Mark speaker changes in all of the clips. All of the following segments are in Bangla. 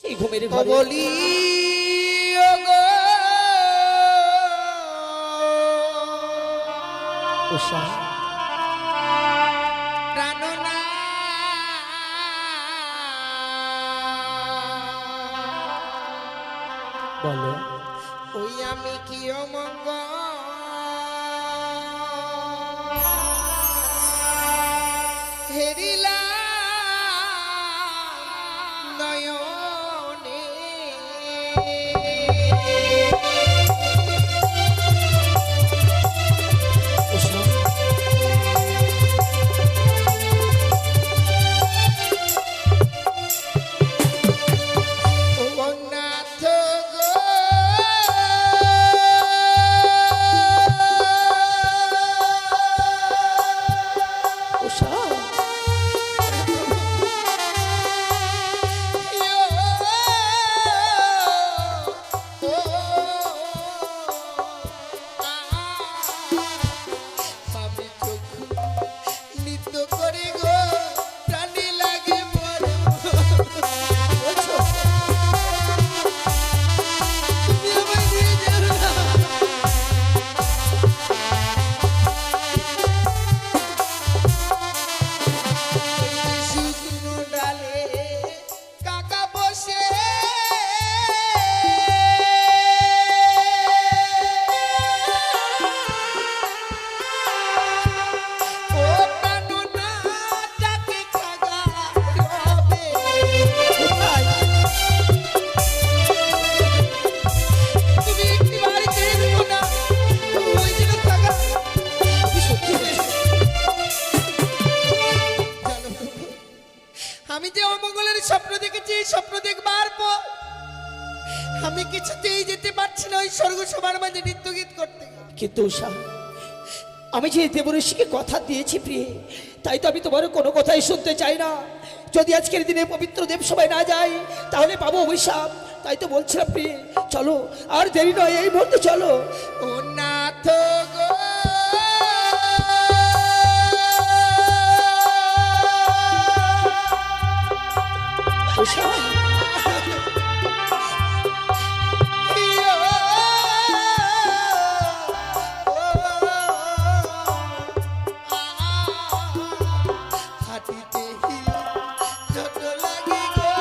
Speaker 1: সেই ঘুমের ঘরে
Speaker 2: বলি ওগো
Speaker 1: উষা
Speaker 2: প্রাণনা
Speaker 1: বলো
Speaker 2: ওই আমি কি অমঙ্গ হেরিলাম নয়নে
Speaker 1: উষা
Speaker 2: ও নাথ গো
Speaker 1: উষা
Speaker 2: আমি চোখ নৃত্য করে গো প্রাণী লাগে বড়
Speaker 1: বলছো
Speaker 2: তুমি আমায় নিয়ে যাও না শুকনো ডালে কাকা বসে ও প্রাণনা ডাকে খাগা রবে
Speaker 1: কোথায়
Speaker 2: তুমি একটি বাড়ি ছেড়ে দেবো না ওই জন্য খাগা
Speaker 1: তুমি সত্যি বলছো?
Speaker 2: জানো আমি যে অমঙ্গলের স্বপ্ন দেখেছি এই স্বপ্ন দেখবার পর আমি কিছুতেই যেতে পারছি না ওই স্বর্গসভার মাঝে নৃত্য গীত করতে
Speaker 1: কিন্তু উষা আমি যে দেবঋষিকে কথা দিয়েছি প্রিয়ে তাই তো আমি তোমার কোনো কথাই শুনতে চাই না। যদি আজকের দিনে পবিত্র দেব সবাই না যায় তাহলে পাবো অভিশাপ। তাই তো বলছিলাম প্রিয়ে চলো আর দেরি নয় এই মুহূর্তে চলো।
Speaker 2: ও নাথ গো
Speaker 1: উষা
Speaker 2: হাঁটিতে ছোট লাগে গো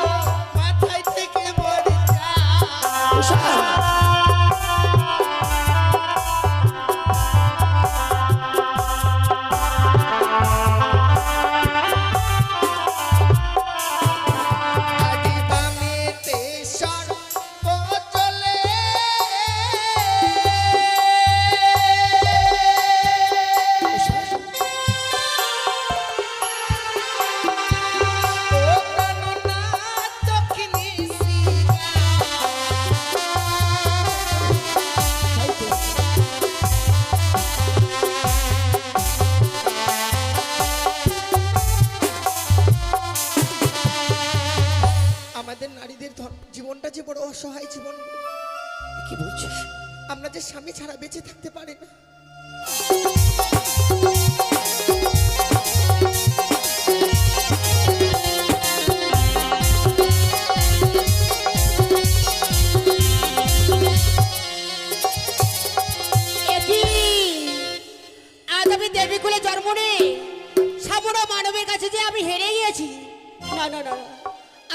Speaker 2: মাথায় থেকে মরে
Speaker 1: উষা
Speaker 2: আদি বামেতে সর্প চলে ও প্রাণনা দক্ষিণী শিরা আমাদের নারীদের জীবনটা যে বড় অসহায় জীবন
Speaker 1: কি বলছো?
Speaker 2: আমরা যে স্বামী ছাড়া বেঁচে থাকতে পারি না
Speaker 3: এটি আজ আমি দেবীকুলে জন্ম নিয়ে সামনা মানবের কাছে যে আমি হেরে গিয়েছি। না না না না।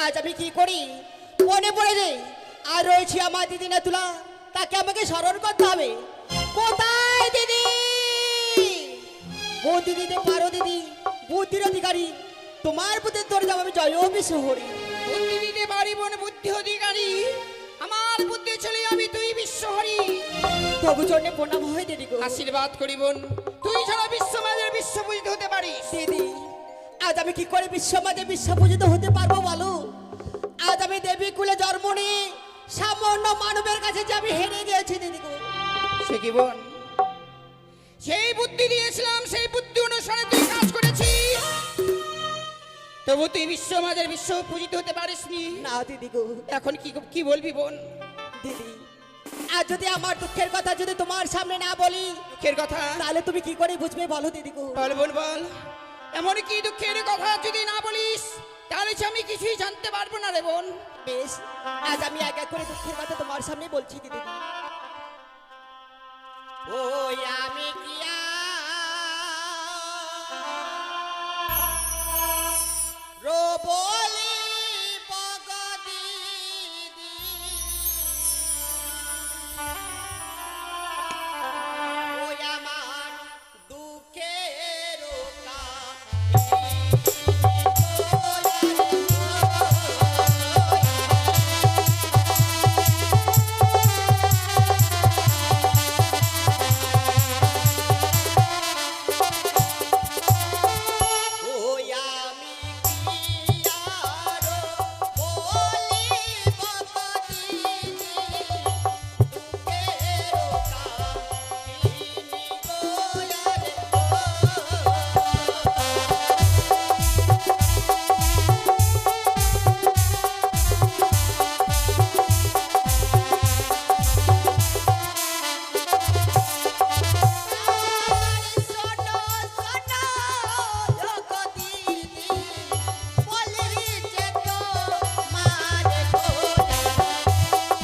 Speaker 3: আজ আমি কি করি মনে পড়ে যে আর রয়েছে আমার দিদি না তুলা, তাকে আমাকে স্মরণ করতে হবে। কোথায় দিদি? বুদ্ধি দিতে পারো দিদি, বুদ্ধির অধিকারী তোমার বুদ্ধির তোর যাব আমি জয় বিশ্বহরি।
Speaker 2: বুদ্ধি দিতে পারি মনে বুদ্ধি অধিকারী আমার বুদ্ধি ছেলে আমি তুই বিশ্বহরি
Speaker 3: তবু জন্যে প্রণাম হয় দিদি গো।
Speaker 2: আশীর্বাদ করি বোন তুই ছাড়া বিশ্বমাজের বিশ্বপূজিত হতে পারিস
Speaker 3: দিদি আজ আমি কি করে বিশ্বমাজে বিশ্বপূজিত হতে পারবো বলো? আজ আমি দেবী কুলে জন্ম নিয়ে সামান্য মানবের কাছে যে আমি হেরে গিয়েছি দিদি গো।
Speaker 2: সে কি বোন সেই বুদ্ধি দিয়েছিলাম সেই বুদ্ধি অনুসারে তুই কাজ করেছিস তবু তুই বিশ্বমাজের বিশ্ব পূজিত হতে পারিসনি
Speaker 3: না দিদি গো।
Speaker 2: এখন কি কি বলবি বোন
Speaker 3: দিদি আর যদি আমার দুঃখের কথা যদি তোমার সামনে না বলি
Speaker 2: দুঃখের কথা
Speaker 3: তাহলে তুমি কি করে বুঝবে বলো দিদি গো।
Speaker 2: বল বল বল এমন কি দুঃখের কথা যদি না বলিস তাহলে যে আমি কিছুই জানতে পারবো না রে বোন।
Speaker 3: বেশ, আজ আমি এক এক করে দুঃখের কথা তোমার সামনে বলছি দিদি। ওই আমি কি রোবলি বগদিদি, ওই আমার দুঃখের ওই আমি কি আরো বলি বগদিদি, দুঃখের কাহিনী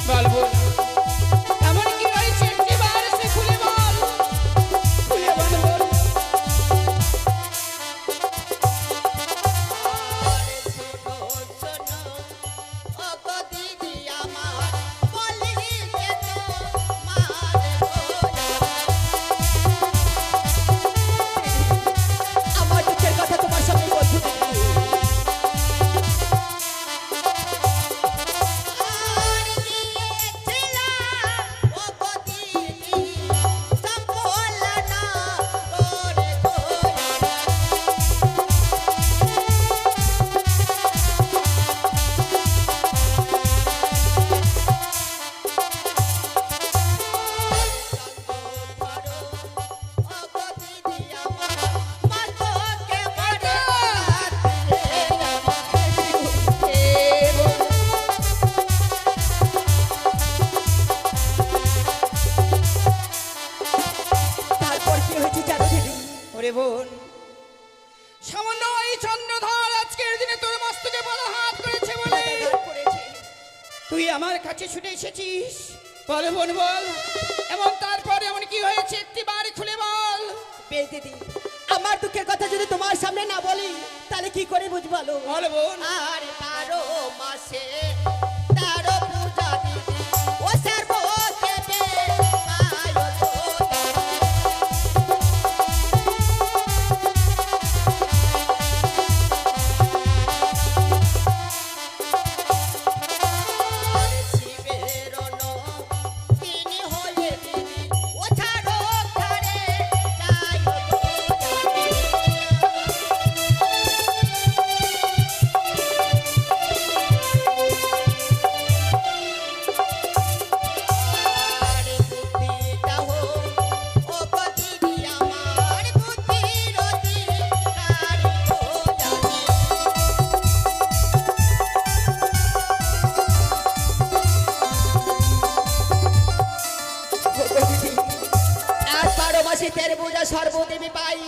Speaker 2: বল বোন, এমন কি হয়েছে একটিবার সে খুলে বল, খুলে বল বোন।
Speaker 3: আমার দুঃখের কথা তোমার সামনে বলছি তারপর কি হয়েছে জানো দিদি?
Speaker 2: ওরে বোন, সামান্য এই চন্দ্রধর আজকের দিনে তোর মস্তকে বড় হাত করেছে বলে
Speaker 3: করেছে
Speaker 2: তুই আমার কাছে ছুটে এসেছিস। বল বোন বল, এমন তারপরে এমন কি হয়েছে একটিবার খুলে বল।
Speaker 3: বেশ দিদি, আমার দুঃখের কথা যদি তোমার সামনে না বলি তাহলে কি করে বুঝবো বলো?
Speaker 2: বল বোন।
Speaker 3: আর 12 মাসে 13 পূজা দিদি, ও সর্ব দেবে পায়ো তো। শিবের তিনি হয়ে দিদি, ও ছাড়ো ছাড়ে যাই আর বুদ্ধিটা হো ও গদিদি আমার বুদ্ধির অধিকারী গো জানি। আর 12 মাসে 13 পূজা সর্বদেবী পাই,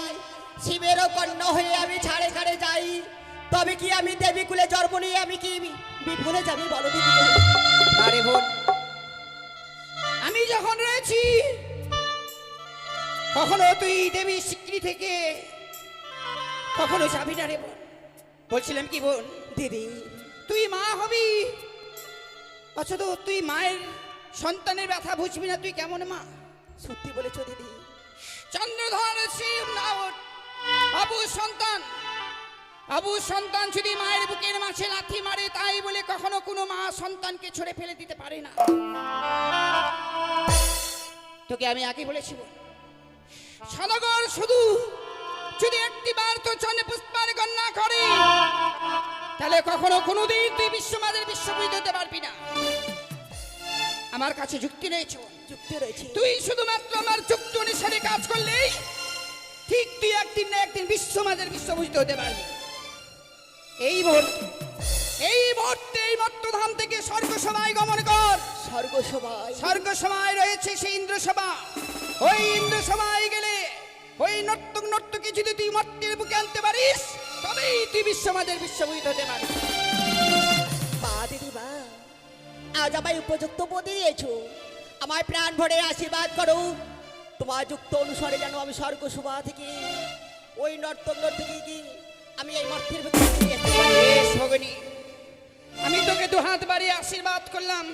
Speaker 3: শিবেরও কন্যা হয়ে আমি ছাড়ে ছাড়ে যাই, তবে কি আমি দেবী কুলে জন্ম নিয়ে আমি কি বিফলে যাবি বলো দিদি?
Speaker 2: আরে বোন, আমি যখন রয়েছি কখনো তুই দেবী স্বীকৃতি থেকে কখনো যাবি না রে বোন। বলছিলাম কি বোন,
Speaker 3: দিদি
Speaker 2: তুই মা হবি অথচ তুই মায়ের সন্তানের ব্যথা বুঝবি না, তুই কেমন মা?
Speaker 3: সত্যি বলেছো দিদি।
Speaker 2: চন্দ্রধর শিব নাওট আবু সন্তান, আবু সন্তান যদি মায়ের বুকের মাঝে লাথি মারে তাই বলে কখনো কোনো মা সন্তানকে ছড়ে ফেলে দিতে পারে না। তোকে আমি আগে বলেছি বোন, সদাগর শুধু যদি একটিবার তো চন্দ্র পুষ্পার গণনা করে তাহলে কখনো কোনোদিন তুই বিশ্বমাদের বিশ্ববিদ হতে পারবি না। আমার কাছে যুক্তি রয়েছে বোন।
Speaker 3: যুক্তি রয়েছে।
Speaker 2: তুই শুধুমাত্র আমার যুক্তি অনুসারে কাজ করলেই ঠিক তুই একদিন না একদিন বিশ্বমাদের বিশ্বভূষিত হতে পারবি। এই মুহূর্তে এই মত্তধাম থেকে স্বর্গ সভায় গমন কর।
Speaker 3: স্বর্গ সভায়?
Speaker 2: স্বর্গ সভায় রয়েছে সেই ইন্দ্র সভা, ওই ইন্দ্র সভায় গেলে ওই নর্তক নর্তকী যদি তুই মর্তের বুকে আনতে পারিস তবেই তুই বিশ্বমাদের বিশ্ববিদ হতে পারিস।
Speaker 3: মা দিদি মা, আজ আমায় উপযুক্ত পদে দিয়েছো, আমায় প্রাণ ভরে আশীর্বাদ করো। তোমার যুক্ত অনুসারে যেন আমি স্বর্গ শোভা থেকে ওই নর্তক নর্তকীকে আমি এই মর্তের ভিতরে নিয়ে আসতে পারি।
Speaker 2: বেশ ভগিনী, আমি তোকে দু হাত বাড়িয়ে আশীর্বাদ করলাম,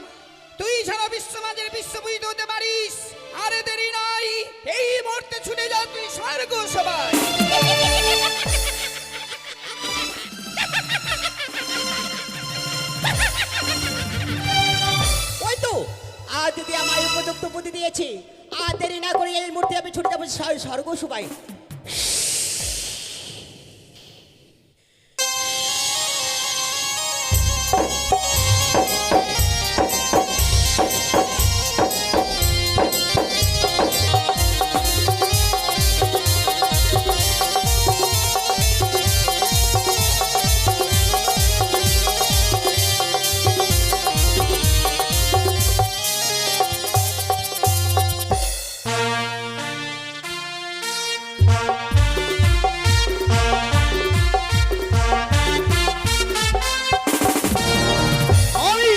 Speaker 2: তুই যেন বিশ্বমাদের বিশ্ববিদ হতে পারিস। আরে দেরি নাই, এই মুহূর্তে ছুটে যা তুই স্বর্গ সভায়।
Speaker 3: ওই তো আজ যদি আমায় উপযুক্ত বুদ্ধি দিয়েছে, আর দেরি না করে এই মুহূর্তে আমি ছুটে যাবো স্বর্গ শোভায়।
Speaker 4: আমি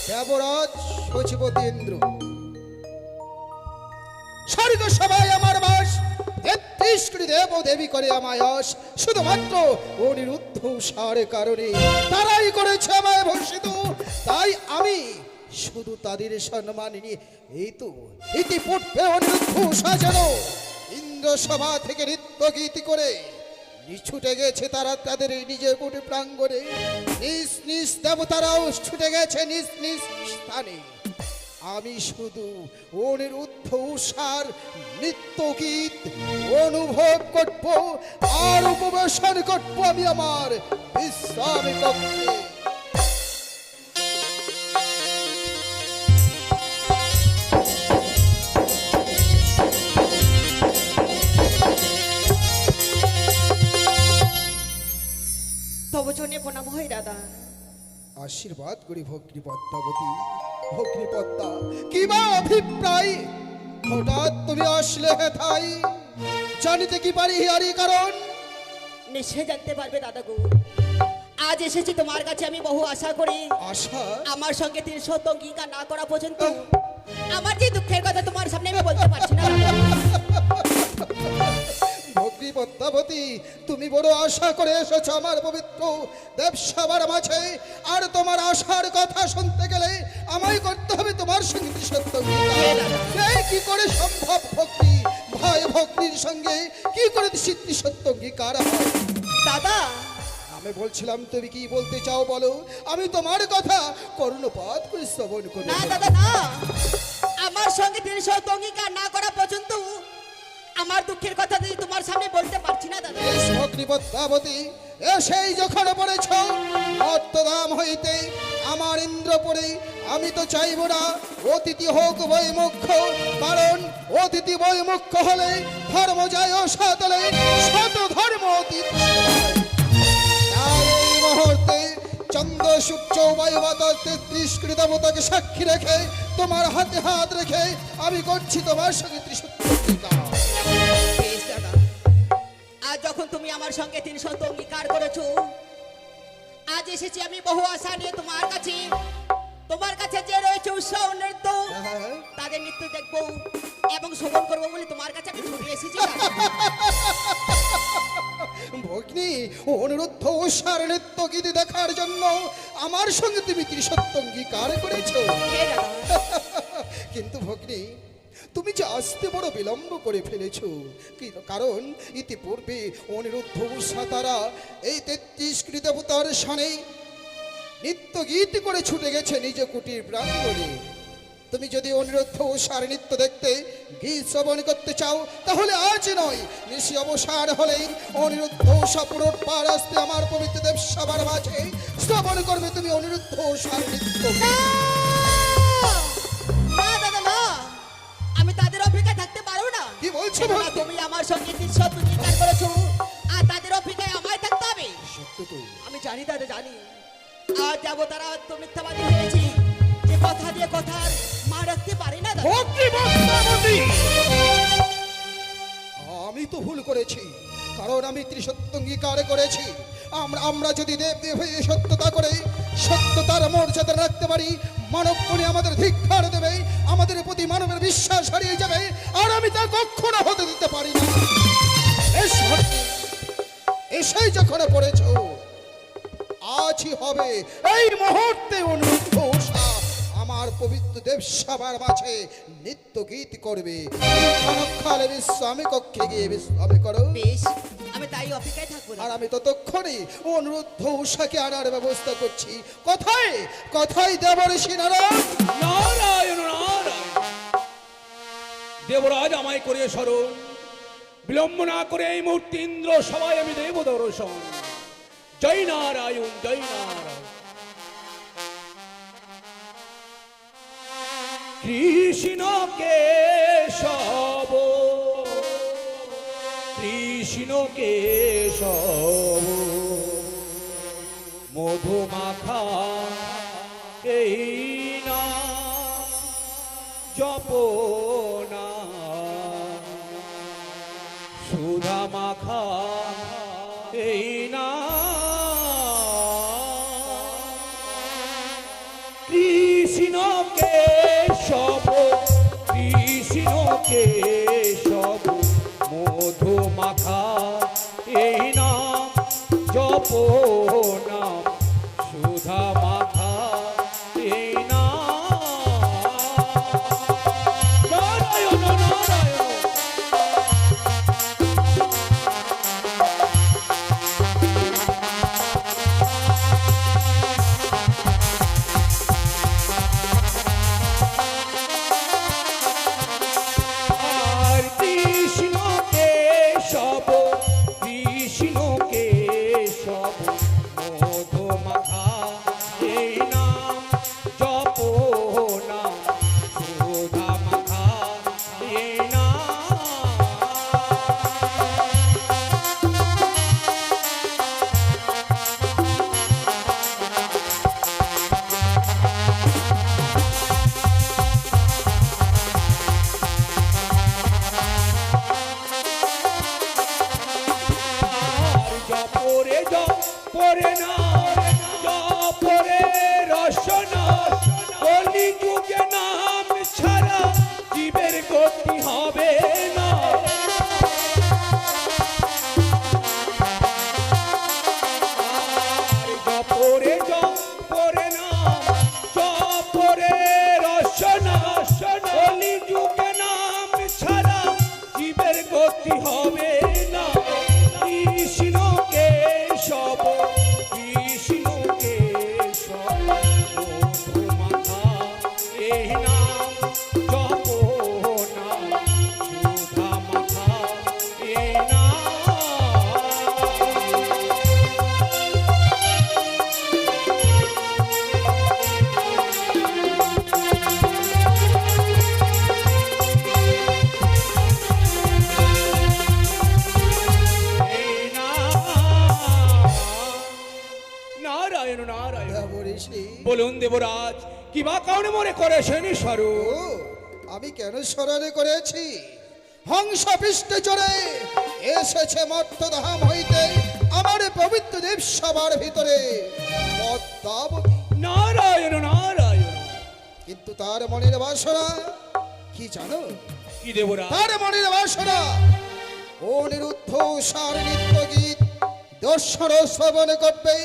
Speaker 4: দেবরাজ সচিবতী ইন্দ্র, স্বর্গ সভায় আমার বাস, ৩৩ কোটি দেব ও দেবী করে আমায় আস, শুধুমাত্র অনিরুদ্ধ উষার কারণে তারাই করেছে আমায় ভূষিত। তাই আমি শুধু তাদের সম্মান নিয়ে এই তো ইতিপূর্বে অনিরুদ্ধ উষা যেন ইন্দ্র সভা থেকে নৃত্য গীতি করে ছুটে গেছে তারা তাদের এই নিজের কোটি প্রাঙ্গণে, নিজ নিজ দেবতারাও ছুটে গেছে নিজ নিজ স্থানে। আমি শুধু অনিরুদ্ধ উষার নৃত্য গীত অনুভব করব আর উপবেশন করব আমি আমার বিশ্রাম কক্ষে।
Speaker 3: তব জন্যে প্রণাম হয় দাদা।
Speaker 4: আশীর্বাদ করি ভগ্নী পদ্মাবতী। ভগ্নী পদ্মা, কি বা অভিপ্রায়? হঠাৎ তুমি আসলে হেথাই, জানিতে কি পারি হিয়ারি কারণ?
Speaker 3: নিশ্চয় জানতে পারবে দাদা গো। আজ এসেছি তোমার কাছে আমি বহু আশা করি।
Speaker 4: আশা?
Speaker 3: আমার সঙ্গে ৩০০ অঙ্গীকার না করা পর্যন্ত আমার যে দুঃখের কথা তোমার সামনে আমি বলতে পারছি না দাদা।
Speaker 4: ভগ্নী পদ্মাবতী, তুমি বড় আশা করে এসেছো আমার পবিত্র দেবসভার মাঝে, আর তোমার আশার কথা শুনতে গেলে আমায় করতে হবে তোমার সঙ্গে সত্য। এই কি করে সম্ভব ভগ্নী? ভাই ভগ্নীর সঙ্গে কি করে সিদ্ধি সত্য অঙ্গীকার হয়?
Speaker 3: দাদা
Speaker 4: আমি বলছিলাম তুমি কি বলতে চাও বলো, আমি তোমার কথা কর্ণপাত করে শ্রবণ করি।
Speaker 3: না দাদা না, আমার সঙ্গে ৩০০ অঙ্গীকার না করা পর্যন্ত আমার দুঃখের কথা যদি তোমার সামনে বলতে পারছি না দাদা।
Speaker 4: ভগ্নী পদ্মাবতী, এসেই যখন পড়েছ মর্তধাম হইতে আমার ইন্দ্রপুরে, আমি তো চাইব না অতিথি হোক বৈমুখ্য, কারণ অতিথি বৈমুখ্য হলে ধর্ম যায় অসাতলে, শত ধর্ম অতীত। তাই এই মুহূর্তে চন্দ্র সূর্য বায়ু বাতাস ৩৩ কোটি দেবতাকে সাক্ষী রেখে তোমার হাতে হাত রেখে আমি করছি তোমার সঙ্গে ত্রিসূত্র অঙ্গীকার।
Speaker 3: বেশ দাদা, আজ যখন তুমি আমার সঙ্গে ৩০০ অঙ্গীকার করেছো, আজ এসেছি আমি বহু আশা নিয়ে তোমার কাছে। তোমার কাছে যে রয়েছে উৎসাহ নৃত্য,
Speaker 4: হ্যাঁ।
Speaker 3: তাদের নৃত্য দেখবো এবং শ্রবণ করবো বলে তোমার কাছে আমি ছুটে এসেছি দাদা।
Speaker 4: ভগ্নী, অনুরুদ্ধ উষার নৃত্য গীতি দেখার জন্য আমার সঙ্গে তুমি ত্রিসত্য অঙ্গীকার করেছো।
Speaker 3: হে দাদা,
Speaker 4: কিন্তু ভগ্নী, তুমি যে আসতে বড় বিলম্ব করে ফেলেছো, কারণ ইতিপূর্বে অনিরুদ্ধ উষা তারা এই ৩৩ কোটি দেবতার সানে নৃত্য গীত করে ছুটে গেছে নিজ কুটির প্রাঙ্গণে। তুমি যদি অনিরুদ্ধ উষার নৃত্য দেখতে গীত শ্রবণ করতে চাও, তাহলে আজ নয়, নিশি অবসান হলেই অনিরুদ্ধ উষা পুনর্বার আসতে আমার পবিত্র দেব সবার মাঝে শ্রবণ করবে তুমি অনিরুদ্ধ উষার নৃত্য।
Speaker 3: না দাদা না, আমি তাদের অপেক্ষায় থাকতে পারবো না।
Speaker 4: কি বলছো
Speaker 3: কেননা
Speaker 4: ভগ্নী?
Speaker 3: তুমি আমার সঙ্গে ৩০০ অঙ্গীকার করেছো, আর তাদের অপেক্ষায় আমায় থাকতে হবে।
Speaker 4: সত্য তো।
Speaker 3: আমি জানি দাদা, জানি। আজ যাবো তারা তো মিথ্যাবাদী হয়েছি, যে কথা দিয়ে কথার মা রাখতে পারে না দাদা।
Speaker 4: ভগ্নী পদ্মাবতী, আমি আমি তো ভুল করেছি, কারণ আমি ত্রিসত্য অঙ্গীকার করেছি। আমরা যদি দেব দেব হয়ে সত্যতা করে সত্যতার মর্যাদা রাখতে পারি, মানব মনে আমাদের ধিক্কার দেবে, আমাদের প্রতি মানবের বিশ্বাস হারিয়ে যাবে, আর আমি তা কখনো হতে দিতে পারি না। এসেই যখন পড়েছ, আজই হবে এই মুহূর্তে অনুরোধ আমার পবিত্র দেবসভার মাঝে নৃত্য গীত করবে। ক্ষণকালে বিশ্রামে কক্ষে গিয়ে বিশ্রামে করো।
Speaker 3: বেশ, আমি তাই অপেক্ষায় থাকবো।
Speaker 4: আর আমি ততক্ষণে অনুরুদ্ধ উষাকে আনার ব্যবস্থা করছি। কোথায় কোথায় দেবঋষি নারায়ণ?
Speaker 5: নারায়ণ নারায়ণ, দেবরাজ আমায় করে স্মরণ, বিলম্ব না করে এই মুহূর্তে ইন্দ্র সবাই আমি দেব দর্শন। জয় নারায়ণ, জয় নারায়ণ। কৃষ্ণ কেশব, কৃষ্ণ কেশব, মধুমাখা এই না জপনা, সুধা মাখা এই না, কৃষ্ণ কেশব, কৃষ্ণ কেশব, মধু মাখা এই নাম জপনা, সুধা মাখা এই নাম। নারায়ণ নারায়ণ, আর কৃষ্ণ কেশব, কৃষ্ণ কেশব, মধু মাখা এই নাম জপনা, সুধা মাখা এই নাম। আর জপরে জপরে না, জপরে রসনা, কলি যুগে নাম ছাড়া জীবের গতি হবে না। আর জপরে জপরে না, জপরে রসনা, কলি যুগে নাম ছাড়া জীবের গতি হবে না। কৃষ্ণ কেশব, কৃষ্ণ কেশব, মধু মাখা এই নাম জপনা, সুধা মাখা এই নাম। এই নাম। নারায়ণ নারায়ণ,
Speaker 4: দেবঋষি,
Speaker 5: বলুন দেবরাজ, কি বা কারণে মনে করেছেন
Speaker 4: ও
Speaker 5: স্বরূপ?
Speaker 4: আমি কেন স্মরণে করেছি? হংস পৃষ্ঠে চড়ে এসেছে মর্তধাম হইতে আমার পবিত্র দেবসভার ভিতরে পদ্মাবতী।
Speaker 5: নারায়ণ নারায়ণ,
Speaker 4: কিন্তু তার মনের বাসনা কি জানো?
Speaker 5: কি দেবরাজ?
Speaker 4: তার মনের বাসনা অনিরুদ্ধ সার নৃত্য গীত দর্শন শ্রবণ করবে,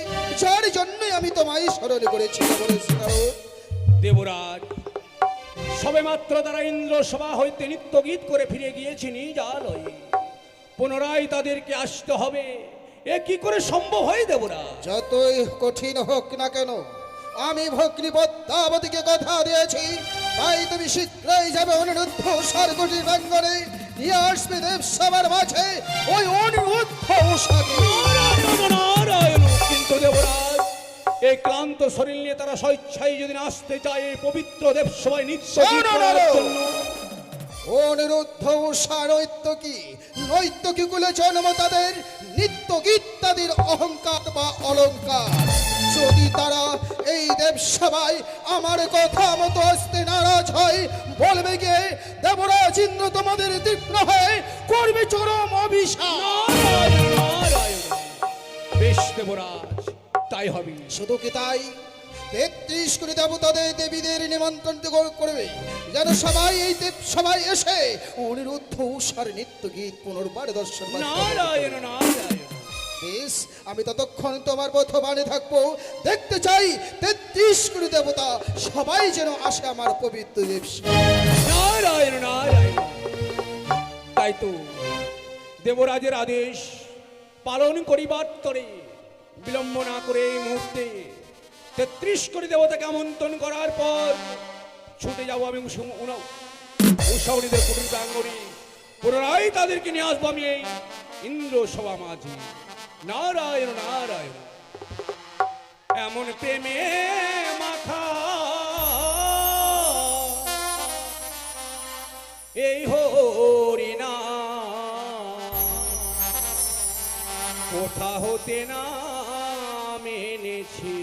Speaker 4: যার জন্য আমি তোমায় স্মরণ করেছি।
Speaker 5: দেবরাজ, সবে মাত্র তারা ইন্দ্র সভা হইতে নিত্য গীত করে ফিরে গিয়েছে নিজ আলয়ে, পুনরায় তাদেরকে আসতে হবে, এ কি করে সম্ভব হয় দেবরাজ?
Speaker 4: যতই কঠিন হোক না কেন, আমি ভগ্নী পদ্মাবতীকে কথা দিয়েছি, তাই তুমি শীঘ্রই যাবে অনিরুদ্ধ সারকুটির প্রাঙ্গণে, নিয়ে আসবে দেবসভার মাঝে ওই অনিরুদ্ধ উষাকে।
Speaker 5: নারায়ণ নারায়ণ, কিন্তু দেবরাজ, এই ক্লান্ত শরীর নিয়ে তারা স্বেচ্ছায় যদি না আসতে চায় এই পবিত্র দেবসভায় নিত্য গীত করার জন্য,
Speaker 4: অনিরুদ্ধ উষা নৈত্যকী কুলে জন্ম তাদের, নিত্য গীত তাদের অহংকার বা অলঙ্কার। যদি তারা এই দেব সবাই আমার কথা মতো আসতে নারাজ হয়, বলবে গিয়ে দেবরাজ ইন্দ্র তোমাদের তীক্ষ্ণ হয়ে করবে চরম অভিশাপ।
Speaker 5: নারায়ণ নারায়ণ। বেশ দেবরাজ, তাই হবে।
Speaker 4: শুধু কি তাই, 33 কোটি দেবতাদের দেবীদের নিমন্ত্রণ করবে যেন সবাই এই দেব সবাই এসে অনিরুদ্ধ উষার নৃত্য গীত পুনর্বার দর্শন করবে।
Speaker 5: নারায়ণ নারায়ণ।
Speaker 4: বেশ, আমি ততক্ষণ তোমার বর্তমানে থাকবো। দেখতে চাই 33 কোটি দেবতা সবাই যেন আসে আমার পবিত্র দেব।
Speaker 5: নারায়ণ নারায়ণ। তাই তো দেবরাজের আদেশ পালন করিবার তরে বিলম্ব না করে এই মুহূর্তে 33 কোটি দেবতাকে আমন্ত্রণ করার পর ছুটে যাবো আমি উষাউনিদের কুটির প্রাঙ্গণে। পুনরায় তাদেরকে নিয়ে আসবো আমি এই ইন্দ্র সভা মাঝে। নারায়ণ নারায়ণ। এমন প্রেমে মাখা এই হরিনা কোথা হতে না মেনেছি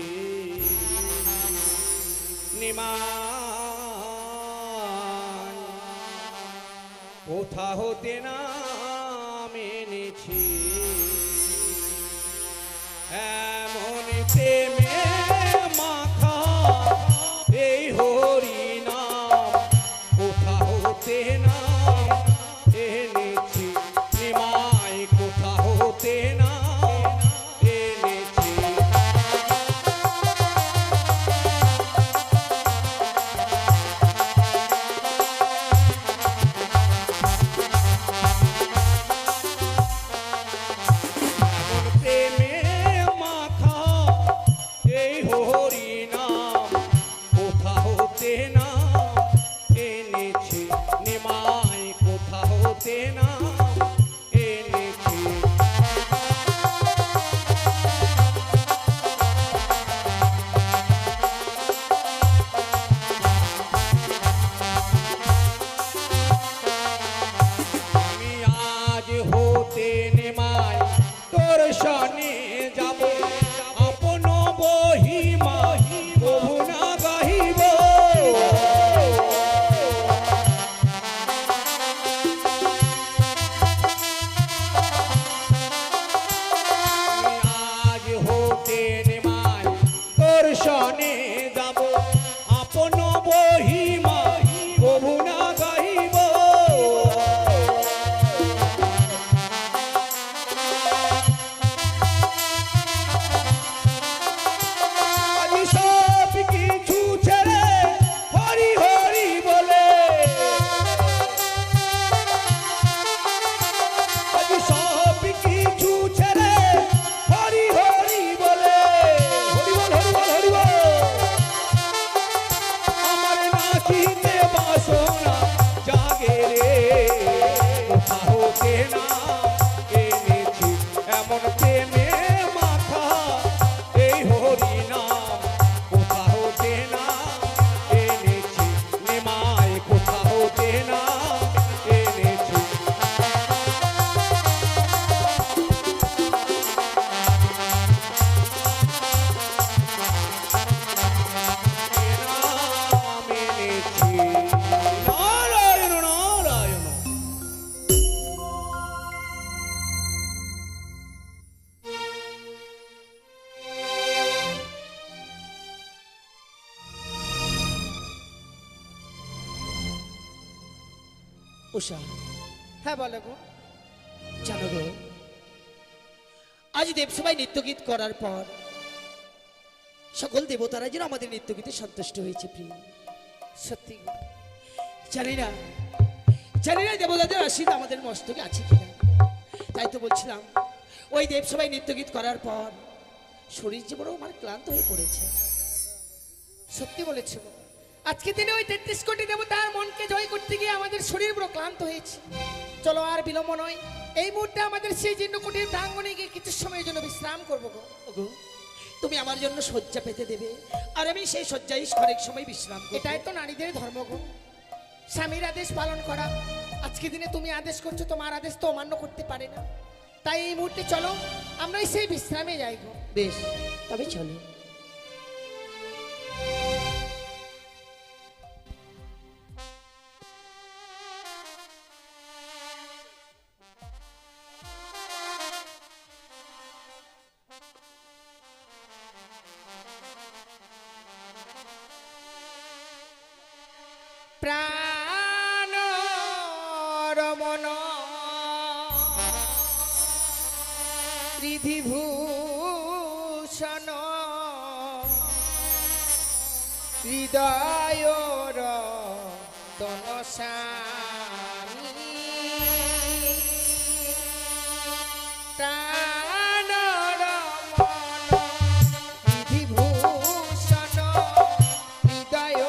Speaker 5: নিমান, কোথা হতে না মেনেছি এমন প্রেমে মাখা এই হরিনাম কোথা হতে না এনেছি নিমাই, কোথা হতে না এনেছি। এমন প্রেমে মাখা এই হরিনাম কোথা হতে না এনেছি নিমাই, কোথা হতে না এনেছি। আমি আজ হতে নিমাই তোর সনে যাব, আপন বহিমা প্রভু না গাহিব। আমি আজ হতে নিমাই তোর সনে যাব, আপন বহিমা প্রভু না গাহিব। আমি সব কিছু ছেড়ে হরি হরি বলে, আমি সব কিছু ছেড়ে হরি হরি বলে, হরি বল হরি বল হরি বল। আমার নাচিতে বাসনা জাগে রে, কোথা হতে না এনেছি এমন প্রেমে মাথা এই হরিনাম কোথা হতে না এনেছি নিমাই, কোথা হতে না এনেছি। নাম এনেছি। নারায়ণ নারায়ণ।
Speaker 1: উষা,
Speaker 3: হ্যাঁ বলো গো।
Speaker 1: জানো গো, আজ দেবসভায় নৃত্যগীত করার পর সকল দেবতারা যেন আমাদের নৃত্যগীতে সন্তুষ্ট হয়েছে প্রিয়।
Speaker 3: সত্যি গো।
Speaker 1: জানি না দেবতাদের আশীর্বাদ আমাদের মস্তকে আছে কিনা। তাই তো বলছিলাম, ওই দেবসভায় নৃত্যগীত করার পর শরীর যে বড় আমার ক্লান্ত হয়ে পড়েছে।
Speaker 3: সত্যি বলেছো গো। আজকে দিনে ওই 33 কোটি দেবতার মনকে জয় করতে গিয়ে আমাদের শরীর পুরো ক্লান্ত হয়েছে। চলো আর বিলম্ব নয়, এই মুহূর্তে আমাদের সেই জীর্ণ কুটির প্রাঙ্গণে গিয়ে কিছু সময়ের জন্য বিশ্রাম করবো গো।
Speaker 1: ওগো, তুমি আমার জন্য শয্যা পেতে দেবে, আর আমি সেই শয্যায় ক্ষণিক সময় বিশ্রাম করব।
Speaker 3: এটাই তো নারীদের ধর্ম গো, স্বামীর আদেশ পালন করা। আজকে দিনে তুমি আদেশ করছো, তোমার আদেশ তো অমান্য করতে পারে না। তাই এই মুহূর্তে চলো আমরা সেই বিশ্রামে যাই গো।
Speaker 1: বেশ, তবে চলো।
Speaker 2: প্রাণ রমন রিধিভূষণ হৃদয় তনসানি প্রাণ রমন রিধিভূষণ হৃদয়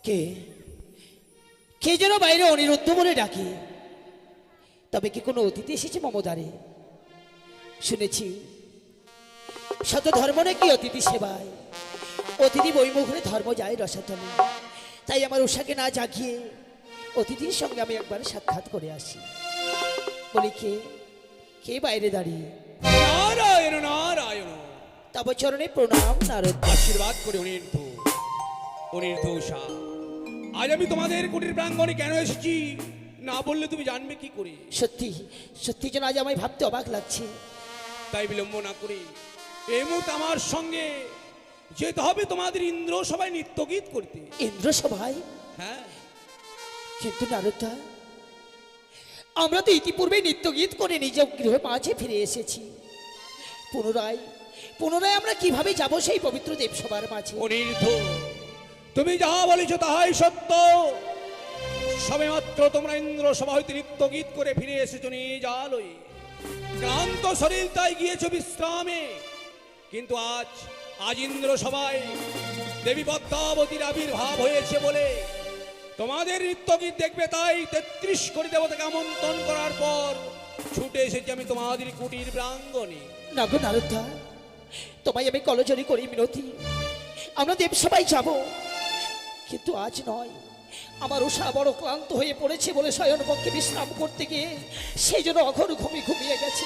Speaker 1: কে কে যেন বাইরে অনিরুদ্ধ বলে ডাকে। তবে কি কোনো অতিথি এসেছে মমদারে? শুনেছি শত ধর্ম নাকি অতিথি সেবায়, অতিথি বইমুখে ধর্ম যায় রসাতলে। তাই আমার উষাকে না জাগিয়ে অতিথির সঙ্গে আমি একবার সাক্ষাৎ করে আসি। বলি কে কে বাইরে দাঁড়িয়ে?
Speaker 5: নারায়ণ নারায়ণ।
Speaker 1: তব চরণে প্রণাম নারদ।
Speaker 5: আশীর্বাদ করে অনির্ধ উষা, আজ আমি তোমাদের কুটির প্রাঙ্গণে কেন এসেছি না বললে তুমি জানবে কি করে?
Speaker 1: সত্যি সত্যি যেন আজ আমায় ভাবতে অবাক লাগছে।
Speaker 5: তাই বিলম্ব না করে এই মুহূর্তে আমার সঙ্গে যেতে হবে তোমাদের ইন্দ্র সবাই নৃত্য গীত করতে।
Speaker 1: ইন্দ্র সভায়?
Speaker 5: হ্যাঁ,
Speaker 1: কিন্তু নারদা, আমরা তো ইতিপূর্বে নৃত্য গীত করে নিজ গৃহে মাঝে ফিরে এসেছি। পুনরায় পুনরায় আমরা কিভাবে যাব সেই পবিত্র দেবসভার মাঝে?
Speaker 5: অনির্ধ, তুমি যাহা বলেছ তাহাই সত্য। সবে মাত্র তোমরা ইন্দ্র সভা হইতে নৃত্য গীত করে ফিরে এসেছো নিজ আলোয়। ক্লান্ত শরীর তাই গিয়েছো বিশ্রামে। কিন্তু আজ ইন্দ্র সভায় দেবী পদ্মাবতীর আবির্ভাব হয়েছে বলে তোমাদের নৃত্য গীত দেখবে, তাই 33 কোটি দেবতাকে আমন্ত্রণ করার পর ছুটে এসেছি আমি তোমাদের কুটির প্রাঙ্গণে।
Speaker 1: না গো নারদা, তোমায় আমি কলজরি করি মিনতি, আমরা দেবসভায় যাব, কিন্তু আজ নয়। আমার উষা বড় ক্লান্ত হয়ে পড়েছে বলে শয়ন পক্ষে বিশ্রাম করতে গিয়ে সেই জন্য অঘর ঘুমিয়ে গেছে।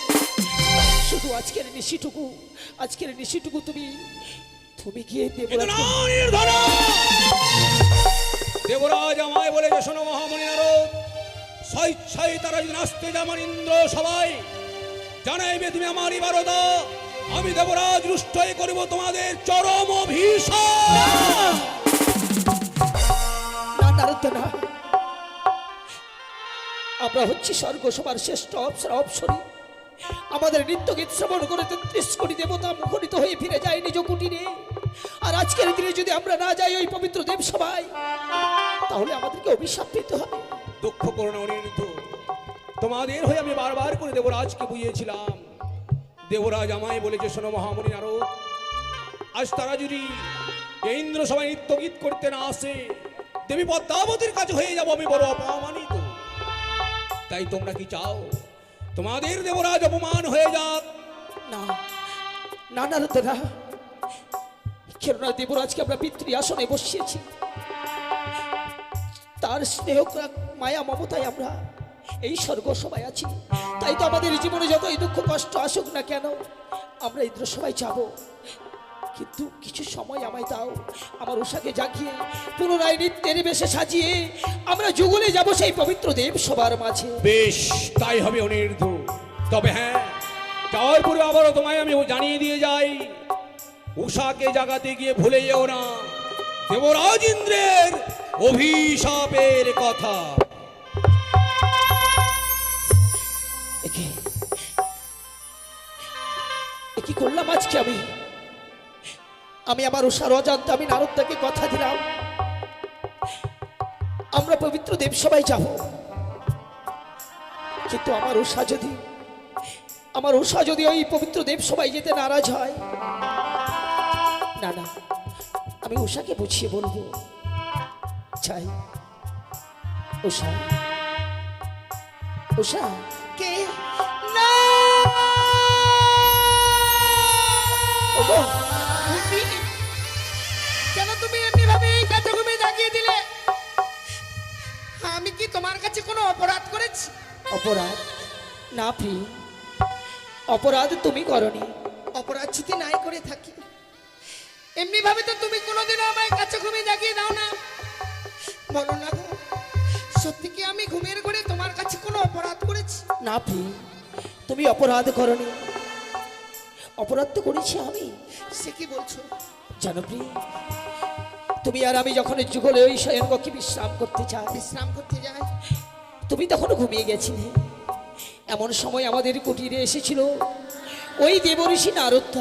Speaker 1: শুধু আজকের নিশিটুকু তুমি গিয়ে
Speaker 5: দেবরাজ আমায় বলেছে, শোনো মহামণি নারদ, স্বেচ্ছায় তারা যদি নাচতে যায় আমার ইন্দ্র সবাই জানাইবে তুমি আমার ইবারতা, আমি দেবরাজ রুষ্ট হয়ে করব তোমাদের চরম অভিশাপ।
Speaker 1: না, আমরা হচ্ছি স্বর্গ সবার শ্রেষ্ঠ অপ্সরী। আমাদের নৃত্য গীত শ্রবণ করে 33 কোটি দেবতা মুখরিত হয়ে ফিরে যায় নিজ কুটিরে। আর আজকের দিনে যদি আমরা না যাই ওই পবিত্র দেবসভায়, তাহলে আমাদেরকে অভিশাপ পেতে হবে।
Speaker 5: দুঃখ করো না অনির্ধ, তোমাদের হয়ে আমি বারবার করে দেবরাজকে বুঝিয়েছিলাম। দেবরাজ আমায় বলেছে, শোনো মহামণি নারদ, আজ তারা যদি এই ইন্দ্র সভায় নৃত্য গীত করতে না আসে, দেবী পদ্মাবতীর কাছে হয়ে যাবো আমি বড় অপমানিত। তাই তোমরা কি চাও তোমাদের দেবরাজ অপমান হয়ে যাক?
Speaker 1: না না নারদরা, কেননা দেবরাজকে আমরা পিতৃ আসনে বসিয়েছি। তার স্নেহ মায়া মমতায় আমরা এই স্বর্গ সবাই আছি। তাই তো আমাদের জীবনে যতই দুঃখ কষ্ট আসুক না কেন, আমরা ইন্দ্র সবাই যাব। কিন্তু কিছু সময় আমায় দাও, আমার উষাকে জাগিয়ে পুনরায় নৃত্যের বেশে সাজিয়ে আমরা যুগলে যাব সেই পবিত্র দেব সবার মাঝে।
Speaker 5: বেশ, তাই হবে অনির্ধ। তবে হ্যাঁ, যাওয়ার পরে আবারও তোমায় আমি জানিয়ে দিয়ে যাই, উষাকে জাগাতে গিয়ে ভুলে যেও না দেবরাজ ইন্দ্রের অভিশাপের কথা।
Speaker 1: কি করলাম আজকে আমি আমার উষার অজান্তে আমি নারদকে কথা দিলাম আমরা পবিত্র দেবসভায় যাব। কিন্তু আমার উষা যদি ওই পবিত্র দেবসভায় যেতে নারাজ হয়, না না, আমি উষাকে বুঝিয়ে বলবো, চাই উষা
Speaker 3: কে না
Speaker 1: ওগো,
Speaker 2: কেন তুমি এমনি ভাবে এই কাছে ঘুমিয়ে জাগিয়ে দিলে? আমি কি তোমার কাছে কোনো অপরাধ করেছি?
Speaker 1: অপরাধ না প্রিয়, অপরাধ তুমি করনি।
Speaker 2: অপরাধ যদি নাই করে থাকি, এমনি ভাবে তো তুমি কোনোদিনও আমায় কাছে ঘুমিয়ে জাগিয়ে দাও না। বলো না গো, সত্যি কি আমি ঘুমের ঘরে তোমার কাছে কোনো অপরাধ করেছি?
Speaker 1: না প্রিয়, তুমি অপরাধ করনি। অপরাধ তো করেছি আমি।
Speaker 2: সে কি বলছো?
Speaker 1: জানো প্রিয়, তুমি আর আমি যখন যুগলে ওই শয়নকক্ষে বিশ্রাম করতে যাই, তুমি তখন ঘুমিয়ে গেছিলে। এমন সময় আমাদের কুটিরে এসেছিল ওই দেবঋষি নারদ।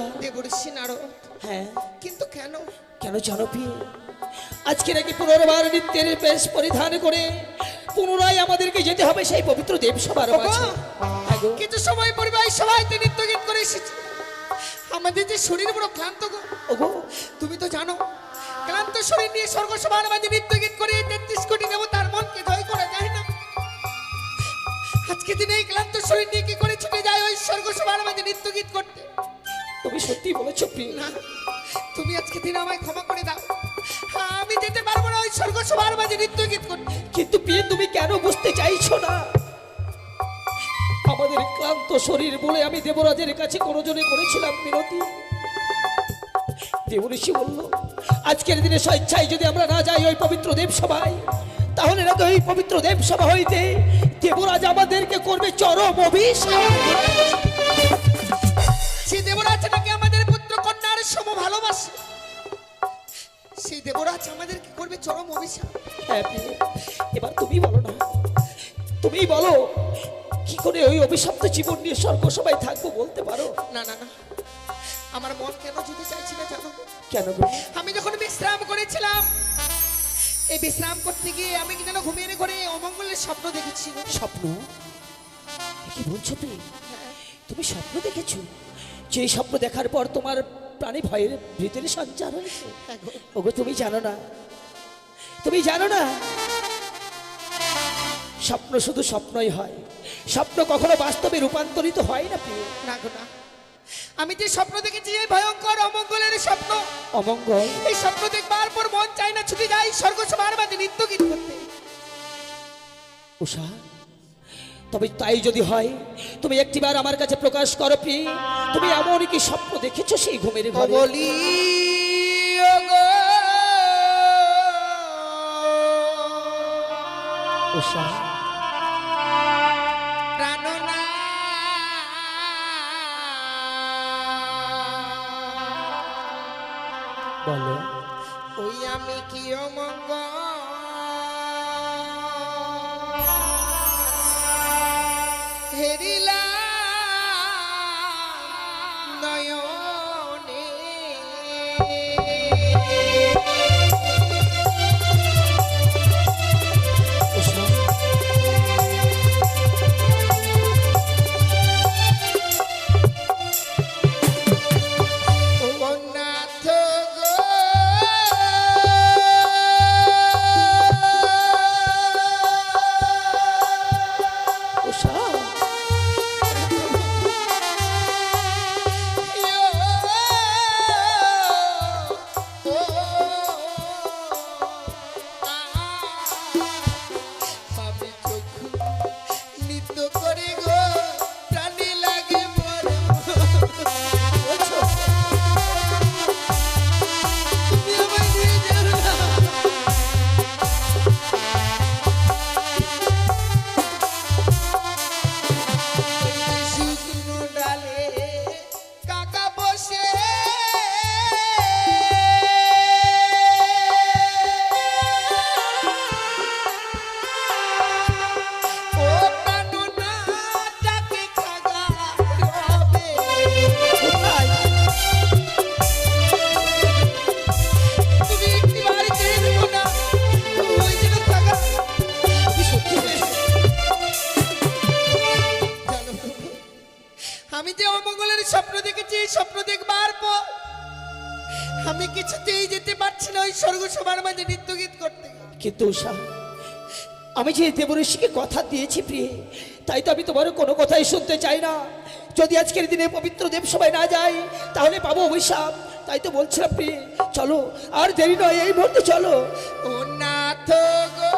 Speaker 1: হ্যাঁ,
Speaker 2: কিন্তু কেন?
Speaker 1: কেন জানো প্রিয়? আজকে নাকি পুনর্বার নৃত্যের বেশ পরিধান করে পুনরায় আমাদেরকে যেতে হবে সেই পবিত্র দেবসভার মাঝে। হ্যাঁ গো।
Speaker 2: কিছু সময় পরিবার সবাইতে নৃত্য গীত করে এসেছি, আমাদের যে শরীর বড় ক্লান্ত গো।
Speaker 1: ওগো,
Speaker 2: তুমি তো জানো, ক্লান্ত শরীর নিয়ে স্বর্গ সভার মাঝে নৃত্য গীত করে 33 কোটি দেবতার মনকে জয় করা যায় না। আজকে দিনে এই ক্লান্ত শরীর নিয়ে কি করে ছুটে যায় ওই স্বর্গ সভার মাঝে নৃত্য গীত করতে?
Speaker 1: তুমি সত্যি বলেছো প্রিয়।
Speaker 2: না, তুমি আজকে দিন আমায় ক্ষমা করে দাও, আমি যেতে পারবো না ওই স্বর্গ সভার মাঝে নৃত্য গীত করতে।
Speaker 1: কিন্তু প্রিয়, তুমি কেন বুঝতে চাইছো না? আমাদের ক্লান্ত শরীর বলে আমি দেবরাজের কাছে কোনজনে করেছিলাম মিনতি। দেবঋষি বলল, আজকের দিনে স্বেচ্ছায় যদি আমরা না যাই ওই পবিত্র দেবসভায়, তাহলে নাকি ওই পবিত্র দেব সভা হইতে দেবরাজ আমাদেরকে করবে চরম অভিশাপ।
Speaker 2: সেই দেবরাজ নাকি আমাদের পুত্র কন্যার সম ভালোবাসে, সেই দেবরাজ আমাদেরকে করবে চরম অভিশাপ।
Speaker 1: হ্যাঁ প্রিয়ে, এবার তুমি বলো না, তুমি বলো কি করে ওই অভিশপ্ত জীবন নিয়ে স্বর্গ সবাই থাকবো বলতে পারো?
Speaker 2: না না না, আমার মন কেন যেতে চাইছি না জানো?
Speaker 1: কেন গো?
Speaker 2: আমি যখন বিশ্রাম করেছিলাম, এই বিশ্রাম করতে গিয়ে আমি কি যেন ঘুমিয়ে ঘরে অমঙ্গলের স্বপ্ন দেখেছি।
Speaker 1: স্বপ্ন? কি বলছো প্রিয়ে? তুমি স্বপ্ন দেখেছো? যে স্বপ্ন দেখার পর তোমার প্রাণী ভয়ের ভিতরে সঞ্চার হয়েছে? ওগো তুমি জানো না, তুমি জানো না, স্বপ্ন শুধু স্বপ্নই হয়, স্বপ্ন কখনো বাস্তবে রূপান্তরিত হয় না প্রিয়।
Speaker 2: না গো না, আমি যে স্বপ্ন দেখেছি এই ভয়ঙ্কর অমঙ্গলের স্বপ্ন,
Speaker 1: অমঙ্গল?
Speaker 2: এই স্বপ্ন দেখবার পর মন চাই না ছুটে যাই স্বর্গ সভার মাঝে নৃত্য গীত করতে।
Speaker 1: উষা, তবে তাই যদি হয় তুমি একটিবার আমার কাছে প্রকাশ করো প্রিয়, তুমি এমন কি স্বপ্ন দেখেছো সেই ঘুমের ঘরে?
Speaker 2: বলি ওগো
Speaker 1: উষা,
Speaker 2: প্রাণনা
Speaker 1: বলো।
Speaker 2: ওই আমি কি অমঙ্গল হেরিলাম নয়নে,
Speaker 1: উষা,
Speaker 2: ও নাথ গো
Speaker 1: উষা,
Speaker 2: আমি চোখ নৃত্য করে গো প্রাণী লাগে বড়।
Speaker 1: বলছো?
Speaker 2: তুমি আমায় নিয়ে যেও না। শুকনো ডালে কাকা বসে ও প্রাণনা ডাকে খাগা রবে।
Speaker 1: কোথায়?
Speaker 2: তুমি একটি বাড়ি ছেড়ে দেবো না, ওই যেন থাকা।
Speaker 1: তুমি সত্যি বলছো?
Speaker 2: জানো তো, আমি যে অমঙ্গলের স্বপ্ন দেখেছি, এই স্বপ্ন দেখবার পর আমি কিছুতেই যেতে পারছি না ওই স্বর্গ সভার মাঝে নৃত্য গীত করতে।
Speaker 1: কিন্তু উষা, আমি যে দেবঋষিকে কথা দিয়েছি প্রিয়ে, তাই তো আমি তোমার কোনো কথাই শুনতে চাই না। যদি আজকের দিনে পবিত্র দেব সবাই না যায় তাহলে পাবো অভিশাপ। তাই তো বলছিলাম প্রিয়ে, চলো আর দেরি নয়, এই মুহূর্তে চলো।
Speaker 2: ও নাথ গো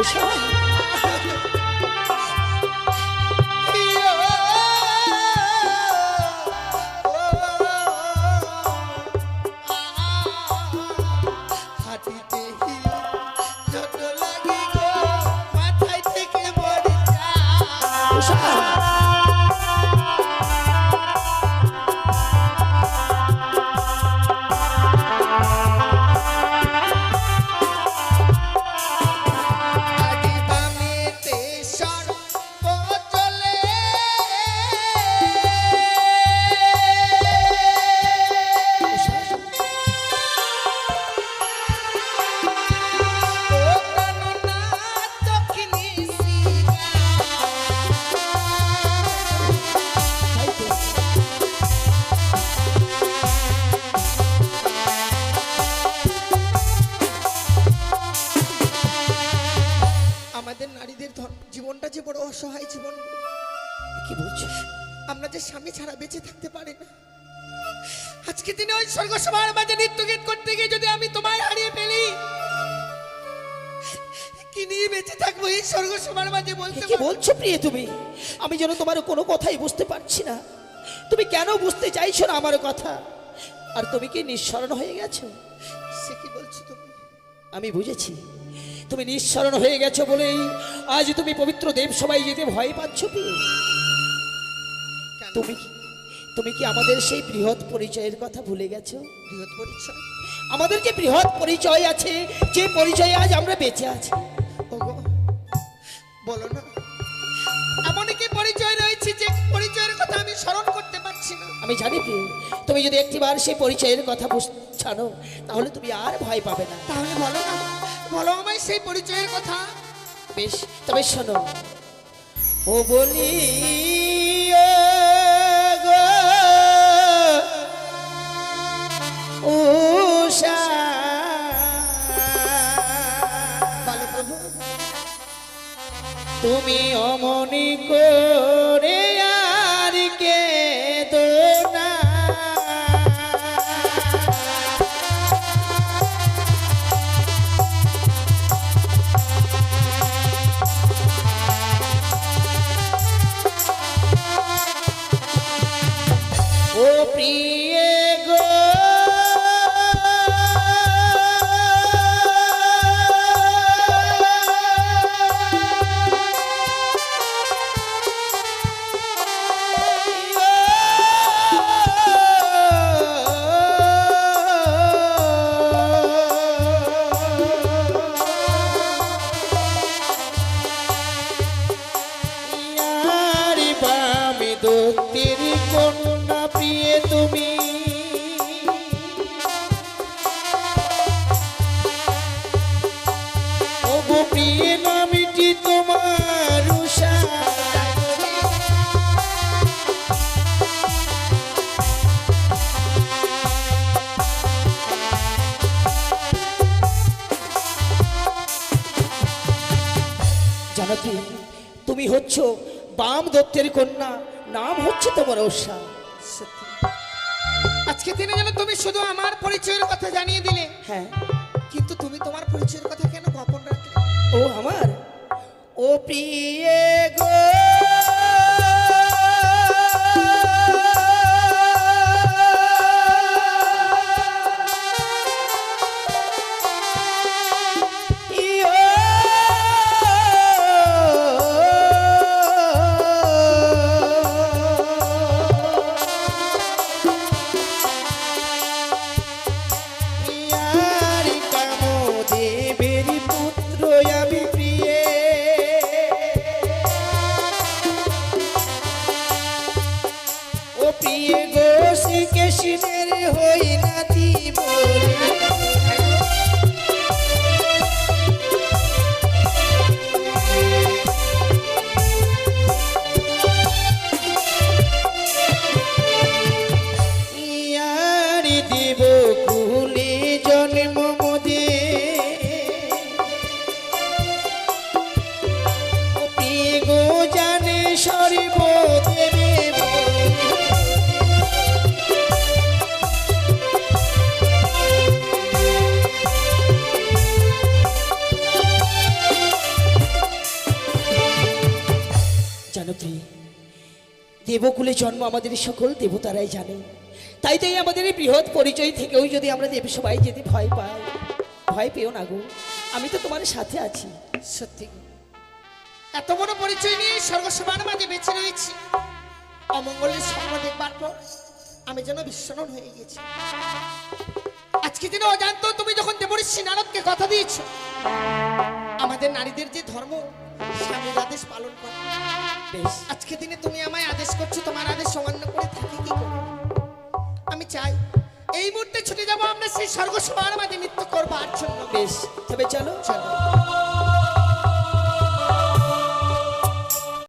Speaker 1: উষা,
Speaker 2: হাঁটিতে যত লাগে গো মাথায় থেকে মরে যায়।
Speaker 1: উষা,
Speaker 2: আদি বামেতে সর্প চলে, ও প্রাণনা দক্ষিণে শ্রীরা।
Speaker 1: তাই তো।
Speaker 2: আমাদের নারীদের জীবনটা যে বড় অসহায় জীবন।
Speaker 1: কি বলছো?
Speaker 2: আমরা যে স্বামী ছাড়া বেঁচে থাকতে পারি না। আজকে দিনে ওই স্বর্গ সভার মাঝে নৃত্য গীত করতে গিয়ে যদি আমি তোমায় হারিয়ে ফেলি, কি নিয়ে বেঁচে থাকবো এই স্বর্গ সভার মাঝে বলতে
Speaker 1: কি
Speaker 2: পারো?
Speaker 1: বলছো প্রিয়ে তুমি? আমি যেন তোমার কোনো কথাই বুঝতে পারছি না। তুমি কেন বুঝতে চাইছো না আমার কথা? আর তুমি কি নিঃস্মরণ হয়ে গেছো?
Speaker 4: সে কি বলছো তুমি?
Speaker 1: আমি বুঝেছি তুমি নিঃস্মরণ হয়ে গেছো বলেই আজ তুমি পবিত্র দেব সবাই যেতে ভয় পাচ্ছ প্রিয়ে।
Speaker 4: কেন?
Speaker 1: তুমি কি আমাদের সেই বৃহৎ পরিচয়ের কথা ভুলে গেছো?
Speaker 4: বৃহৎ পরিচয়?
Speaker 1: আমাদের যে বৃহৎ পরিচয় আছে, যে পরিচয়ে আজ আমরা বেঁচে আছি।
Speaker 4: ওগো, বলো না, এমন কি পরিচয় রয়েছে যে পরিচয়ের কথা আমি স্মরণ করতে পারছি না?
Speaker 1: আমি জানি প্রিয়ে, তুমি যদি একটিবার সেই পরিচয়ের কথা জানো তাহলে তুমি আর ভয় পাবে না।
Speaker 4: তাহলে বলো না, বলো আমায় সেই পরিচয়ের কথা।
Speaker 1: বেশ, তবে শোনো। ও বলি ও গো উষা,
Speaker 4: বলো প্রভু।
Speaker 1: তুমি অমনি করে আর কে দোনা, ও প্রিয়ে গো ইয়ারি বামে দত্তের কন্যা প্রিয়ে তুমি, ওগো প্রিয়ে নামটি তোমার উষা, জানো কি তুমি হচ্ছ বাম দত্তের কন্যা, নাম হচ্ছে তোমার উষা।
Speaker 4: সত্যি, আজকে দিনে যেন তুমি শুধু আমার পরিচয়ের কথা জানিয়ে দিলে,
Speaker 1: হ্যাঁ,
Speaker 4: কিন্তু তুমি তোমার পরিচয়ের কথা কেন গোপন রাখলে?
Speaker 1: ও আমার ও প্রিয়ে গো দেবের পুত্র আমি প্রিয়ে, ও প্রিয়ে গো শ্রীকৃষ্ণের হই না দিব, ইয়ারি দিব কুলে জন্ম মোদে, ও প্রিয়ে গো জানে সর্বদেবে, জানো প্রিয়ে, দেবকুলে জন্ম আমাদের সকল দেবতারাই জানে। তাই আমাদের এই বৃহৎ পরিচয় থেকেও যদি আমরা দেব সবাই যেতে ভয় পাই, ভয় পেও না গো, আমি তো তোমার সাথে আছি।
Speaker 4: সত্যি গো, এত বড় পরিচয় নিয়ে সর্বসভার মাঝে বেঁচে রয়েছি, অমঙ্গলের স্বপ্ন দেখবার পর আমি যেন বিস্মরণ হয়ে গেছি। আজকে দিনে অজান্ত তুমি যখন দেবর্ষি নারদকে কথা দিয়েছ আমাদের নারীদের যে ধর্ম স্বামীর আদেশ পালন করে,
Speaker 1: বেশ,
Speaker 4: আজকে দিনে তুমি আমায় আদেশ করছো তোমার আদেশ অমান্য করে থাকি কি করে? আমি চাই এই মুহূর্তে ছুটে যাবো আমরা সেই স্বর্গসভার মাঝে নৃত্য করবার জন্য।
Speaker 1: বেশ, তবে চলো।
Speaker 4: চলো।